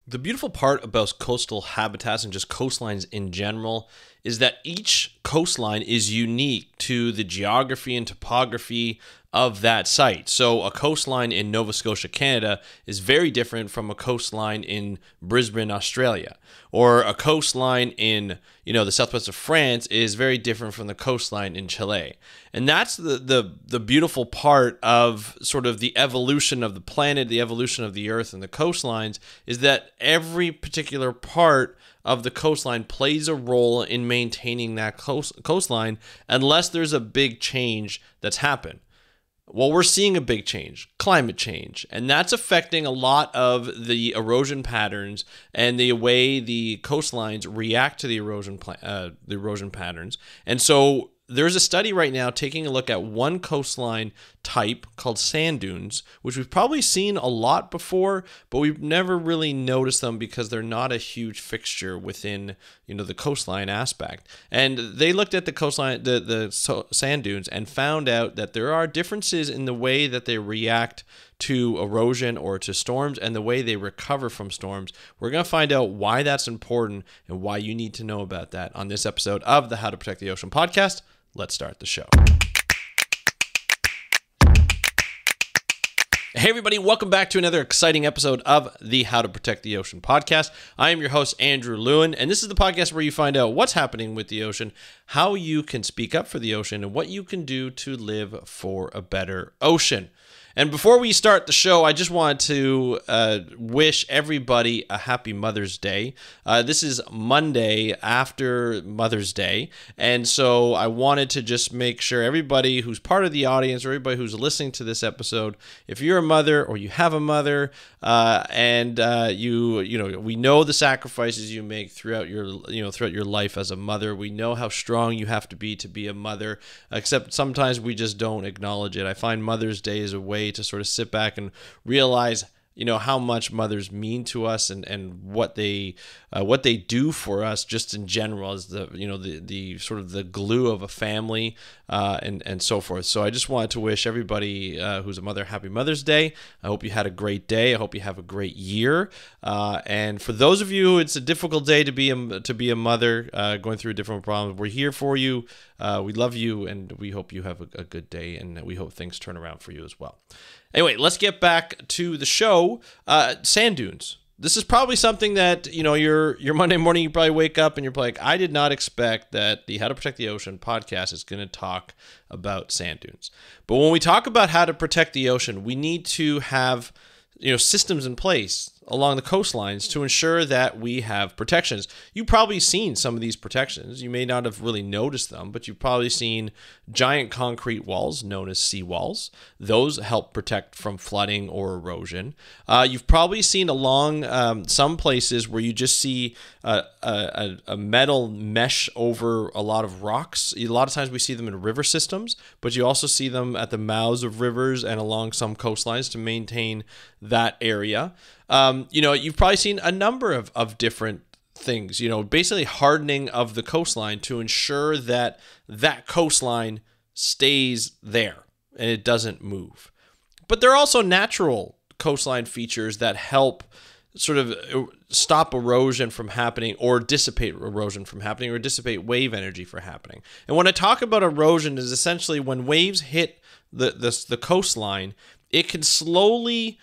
The beautiful part about coastal habitats and just coastlines in general is that each coastline is unique to the geography and topography of that site. So a coastline in Nova Scotia, Canada is very different from a coastline in Brisbane, Australia. Or a coastline in, the southwest of France is very different from the coastline in Chile. And that's the beautiful part of sort of the evolution of the planet, the evolution of the earth and the coastlines, is that every particular part of the coastline plays a role in maintaining that coastline unless there's a big change that's happened. Well, we're seeing a big change, climate change, and that's affecting a lot of the erosion patterns and the way the coastlines react to the erosion patterns. And so there's a study right now taking a look at one coastline type called sand dunes, which we've probably seen a lot before, but we've never really noticed them because they're not a huge fixture within, the coastline aspect. And they looked at the coastline, the sand dunes, and found out that there are differences in the way that they react to erosion or to storms and the way they recover from storms. We're going to find out why that's important and why you need to know about that on this episode of the How to Protect the Ocean podcast. Let's start the show. Hey everybody, welcome back to another exciting episode of the How to Protect the Ocean podcast. I am your host, Andrew Lewin, and this is the podcast where you find out what's happening with the ocean, how you can speak up for the ocean, and what you can do to live for a better ocean. And before we start the show, I just wanted to wish everybody a happy Mother's Day. This is Monday after Mother's Day, and so I wanted to just make sure everybody who's part of the audience or everybody who's listening to this episode, if you're a mother or you have a mother, and we know the sacrifices you make throughout your life as a mother. We know how strong you have to be a mother, except sometimes we just don't acknowledge it. I find Mother's Day is a way to sort of sit back and realize how much mothers mean to us and what they do for us just in general as the sort of the glue of a family and so forth. So I just wanted to wish everybody who's a mother happy Mother's Day. I hope you had a great day. I hope you have a great year. And for those of you, it's a difficult day to be a mother going through different problems. We're here for you. We love you, and we hope you have a good day, and we hope things turn around for you as well. Anyway, let's get back to the show. Sand dunes. This is probably something that, your Monday morning, you probably wake up and you're like, I did not expect that the How to Protect the Ocean podcast is going to talk about sand dunes. But when we talk about how to protect the ocean, we need to have, systems in place along the coastlines to ensure that we have protections. You've probably seen some of these protections. You may not have really noticed them, but you've probably seen giant concrete walls known as seawalls. Those help protect from flooding or erosion. You've probably seen along some places where you just see a metal mesh over a lot of rocks. A lot of times we see them in river systems, but you also see them at the mouths of rivers and along some coastlines to maintain that area. You've probably seen a number of different things, basically hardening of the coastline to ensure that that coastline stays there and it doesn't move. But there are also natural coastline features that help sort of stop erosion from happening or dissipate erosion from happening or dissipate wave energy from happening. And when I talk about erosion, is essentially when waves hit the coastline, it can slowly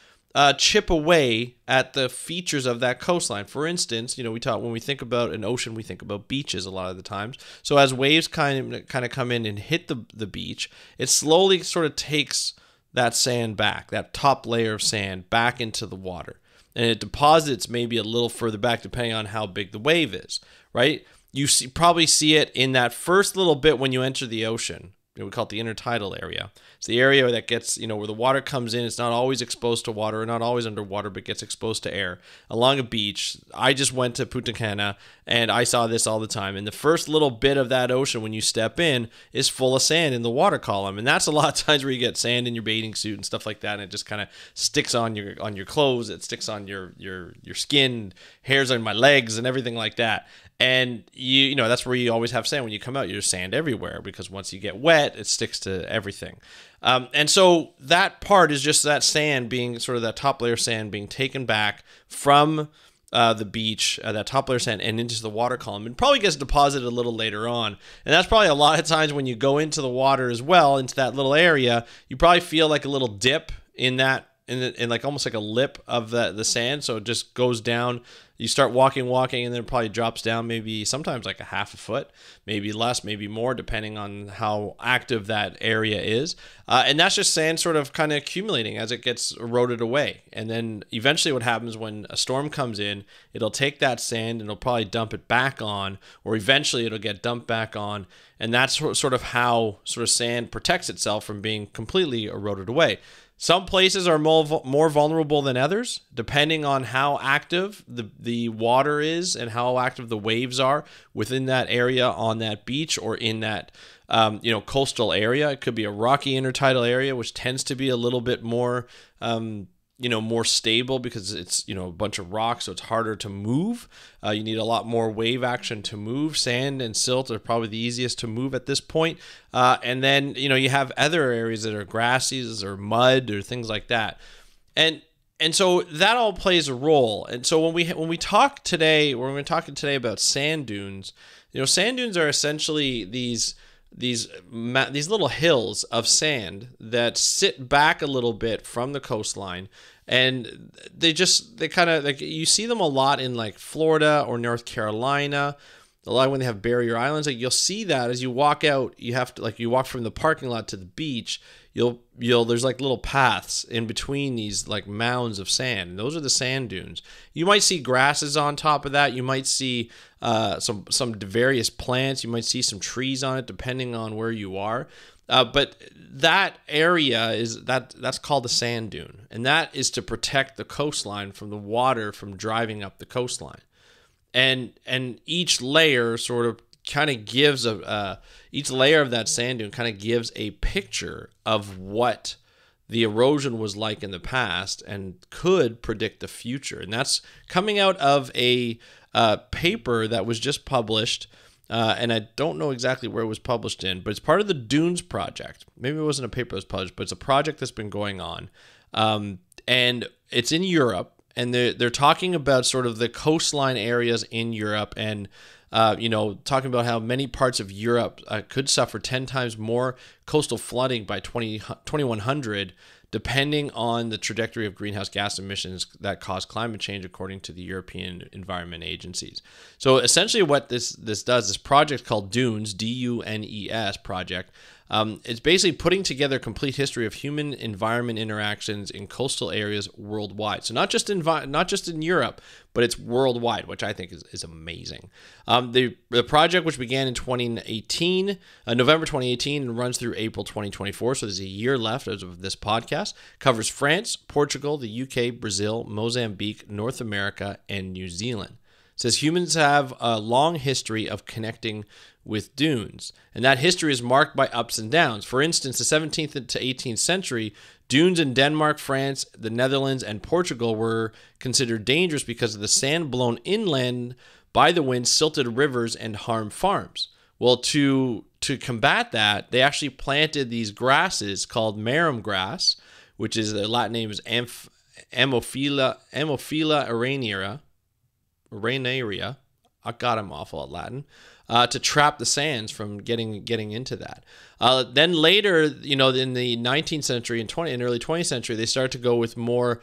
chip away at the features of that coastline. For instance, when we think about an ocean, we think about beaches a lot of the times. So as waves kind of come in and hit the beach, it slowly sort of takes that sand back, that top layer of sand back into the water. And it deposits maybe a little further back depending on how big the wave is, right? You probably see it in that first little bit when you enter the ocean. We call it the intertidal area. It's the area that gets, where the water comes in. It's not always exposed to water, or not always underwater, but gets exposed to air. Along a beach, I just went to Punta Cana, and I saw this all the time. And the first little bit of that ocean, when you step in, is full of sand in the water column. And that's a lot of times where you get sand in your bathing suit and stuff like that, and it just kind of sticks on your clothes. It sticks on your skin, hairs on my legs, and everything like that. And that's where you always have sand. When you come out, there's sand everywhere because once you get wet, it sticks to everything. And so that part is just that sand being sort of that top layer of sand being taken back from the beach, that top layer of sand, and into the water column, and probably gets deposited a little later on. And that's probably a lot of times when you go into the water as well, into that little area, you probably feel like a little dip in that, in like almost like a lip of the sand. So it just goes down. You start walking, and then it probably drops down maybe sometimes like a half a foot, maybe less, maybe more, depending on how active that area is. And that's just sand sort of kind of accumulating as it gets eroded away. And then eventually what happens when a storm comes in, it'll take that sand and it'll probably dump it back on, or eventually it'll get dumped back on. And that's sort of how sort of sand protects itself from being completely eroded away. Some places are more vulnerable than others, depending on how active the water is and how active the waves are within that area on that beach or in that coastal area. It could be a rocky intertidal area, which tends to be a little bit more more stable because it's a bunch of rocks, so it's harder to move. You need a lot more wave action to move. Sand and silt are probably the easiest to move at this point. And then you have other areas that are grassies or mud or things like that. And so that all plays a role. And so when we talk today, we're talking today about sand dunes. Sand dunes are essentially these little hills of sand that sit back a little bit from the coastline, and they kind of like, you see them a lot in like Florida or North Carolina. A lot when they have barrier islands, like you'll see that as you walk out, you have to, like, you walk from the parking lot to the beach, there's like little paths in between these like mounds of sand, and those are the sand dunes. You might see grasses on top of that. You might see some various plants. You might see some trees on it, depending on where you are. But that area that's called the sand dune, and that is to protect the coastline from the water from driving up the coastline. And each layer sort of kind of gives each layer of that sand dune kind of gives a picture of what the erosion was like in the past and could predict the future. And that's coming out of a paper that was just published, and I don't know exactly where it was published in, but it's part of the Dunes Project. Maybe it wasn't a paper that was published, but it's a project that's been going on, and it's in Europe. And they're talking about sort of the coastline areas in Europe, and talking about how many parts of Europe could suffer 10 times more coastal flooding by 2100, depending on the trajectory of greenhouse gas emissions that cause climate change, according to the European Environment Agencies. So essentially what this does, this project called Dunes, D-U-N-E-S project, it's basically putting together a complete history of human-environment interactions in coastal areas worldwide. So not just in Europe, but it's worldwide, which I think is amazing. The project, which began in 2018, November 2018, and runs through April 2024, so there's a year left as of this podcast, covers France, Portugal, the UK, Brazil, Mozambique, North America, and New Zealand. It says humans have a long history of connecting with dunes, and that history is marked by ups and downs. For instance, the 17th to 18th century, dunes in Denmark, France, the Netherlands, and Portugal were considered dangerous because of the sand blown inland by the wind silted rivers and harmed farms. Well, to combat that, they actually planted these grasses called marram grass, which is the Latin name is Ammophila aranearia. God, I'm awful at Latin. To trap the sands from getting into that. Then later, in the 19th century and early 20th century, they started to go with more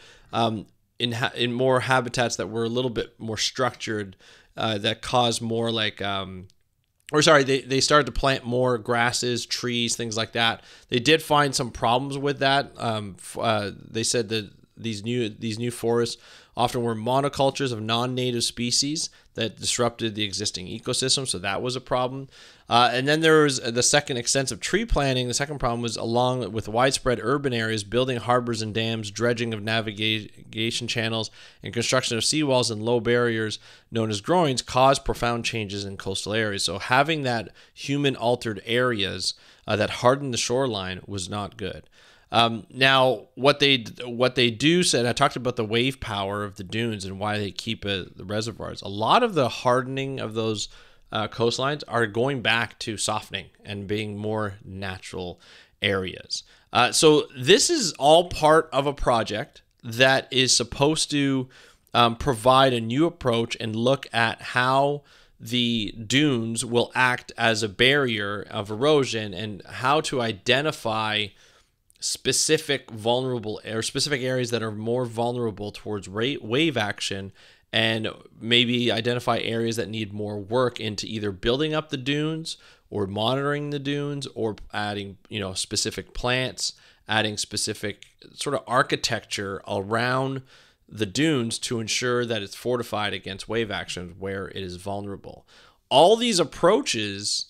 in more habitats that were a little bit more structured, that caused more like they started to plant more grasses, trees, things like that. They did find some problems with that. They said that these new forests often were monocultures of non-native species that disrupted the existing ecosystem, so that was a problem. And then there was the second, extensive tree planting. The second problem was, along with widespread urban areas, building harbors and dams, dredging of navigation channels, and construction of seawalls and low barriers known as groins caused profound changes in coastal areas. So having that human-altered areas that hardened the shoreline was not good. Now, what they do said, I talked about the wave power of the dunes and why they keep the reservoirs. A lot of the hardening of those coastlines are going back to softening and being more natural areas. So this is all part of a project that is supposed to provide a new approach and look at how the dunes will act as a barrier of erosion and how to identify specific areas that are more vulnerable towards wave action, and maybe identify areas that need more work into either building up the dunes or monitoring the dunes or adding, specific plants, adding specific sort of architecture around the dunes to ensure that it's fortified against wave action where it is vulnerable. All these approaches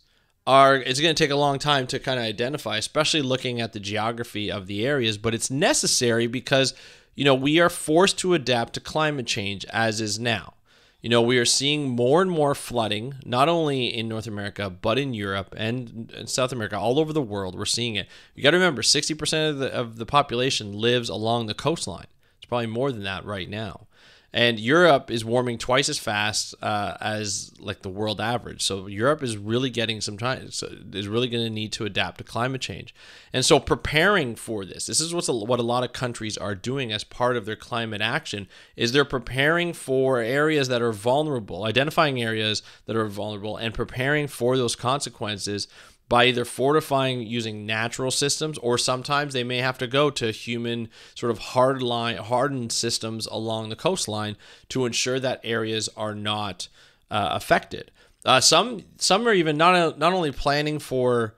it's going to take a long time to kind of identify, especially looking at the geography of the areas, but it's necessary because, we are forced to adapt to climate change as is now. We are seeing more and more flooding, not only in North America, but in Europe and in South America, all over the world. We're seeing it. You got to remember, 60% of the population lives along the coastline. It's probably more than that right now. And Europe is warming twice as fast as like the world average. So Europe is really getting some time. So is really going to need to adapt to climate change. And so preparing for this is what a lot of countries are doing as part of their climate action. Is they're preparing for areas that are vulnerable, identifying areas that are vulnerable, and preparing for those consequences by either fortifying using natural systems, or sometimes they may have to go to human sort of hardened systems along the coastline to ensure that areas are not affected. Some are even not only planning for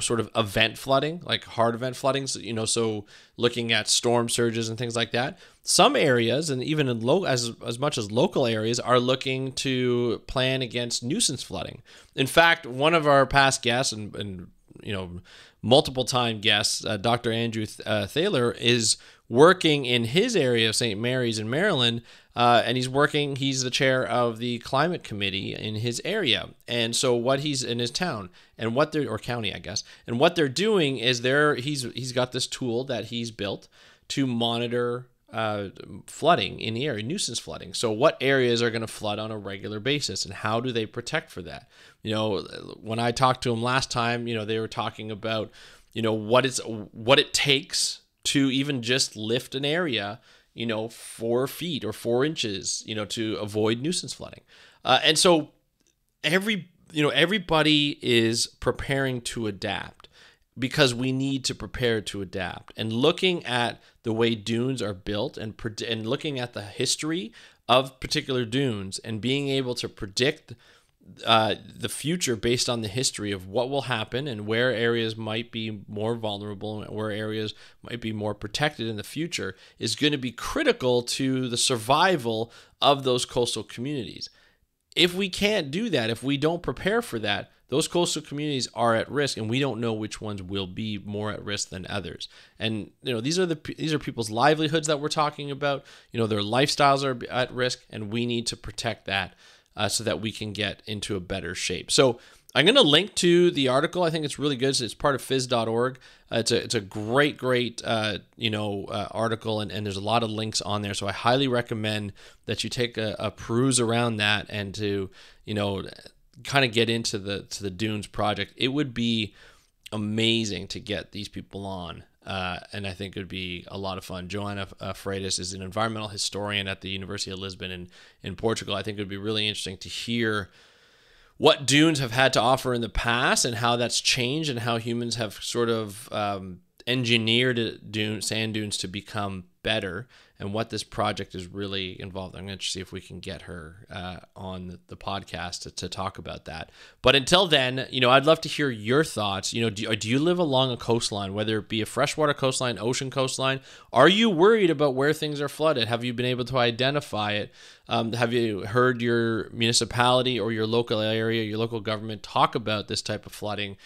sort of event flooding, like hard event flooding, so looking at storm surges and things like that. Some areas, and even as much as local areas, are looking to plan against nuisance flooding. In fact, one of our past guests and multiple time guests, Dr. Andrew Thaler, is working in his area of St. Mary's in Maryland, and he's the chair of the climate committee in his area. And so what he's in his town and or county, I guess, and what they're doing is he's got this tool that he's built to monitor flooding in the area, nuisance flooding. So what areas are going to flood on a regular basis, and how do they protect for that? When I talked to him last time, they were talking about, what it takes to even just lift an area, 4 feet or 4 inches, to avoid nuisance flooding. And so everybody is preparing to adapt, because we need to prepare to adapt. And looking at the way dunes are built and looking at the history of particular dunes and being able to predict the future based on the history of what will happen and where areas might be more vulnerable and where areas might be more protected in the future is going to be critical to the survival of those coastal communities. If we can't do that, if we don't prepare for that, those coastal communities are at risk, and we don't know which ones will be more at risk than others. And these are people's livelihoods that we're talking about. Their lifestyles are at risk, and we need to protect that so that we can get into a better shape. So I'm going to link to the article. I think it's really good. It's part of phys.org. It's a great article, and there's a lot of links on there. So I highly recommend that you take a peruse around that and to kind of get into the Dunes project. It would be amazing to get these people on, and I think it would be a lot of fun. Joanna Freitas is an environmental historian at the University of Lisbon in Portugal. I think it would be really interesting to hear what dunes have had to offer in the past and how that's changed, and how humans have sort of engineered sand dunes to become better, and what this project is really involved. I'm going to see if we can get her on the podcast to talk about that. But until then, I'd love to hear your thoughts. Do you live along a coastline, whether it be a freshwater coastline, ocean coastline? Are you worried about where things are flooded? Have you been able to identify it? Have you heard your municipality or your local area, your local government talk about this type of flooding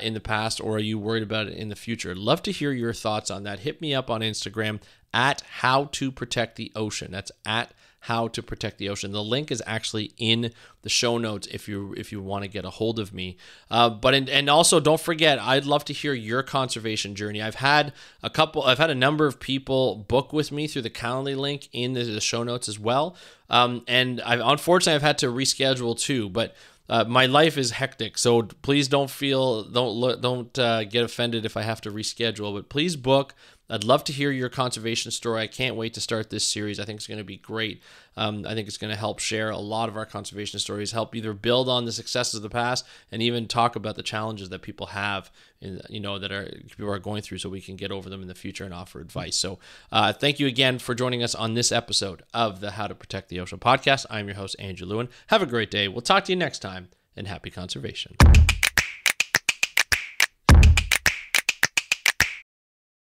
in the past, or are you worried about it in the future? I'd love to hear your thoughts on that. Hit me up on Instagram at How to Protect the Ocean. That's at How to Protect the Ocean. The link is actually in the show notes if you want to get a hold of me. But also don't forget, I'd love to hear your conservation journey. I've had a number of people book with me through the Calendly link in the show notes as well. And I've had to reschedule too, but my life is hectic, so please don't get offended if I have to reschedule, but please book I'd love to hear your conservation story. I can't wait to start this series. I think it's going to be great. I think it's going to help share a lot of our conservation stories, help either build on the successes of the past and even talk about the challenges that people have, people are going through, so we can get over them in the future and offer advice. So thank you again for joining us on this episode of the How to Protect the Ocean podcast. I'm your host, Andrew Lewin. Have a great day. We'll talk to you next time, and happy conservation.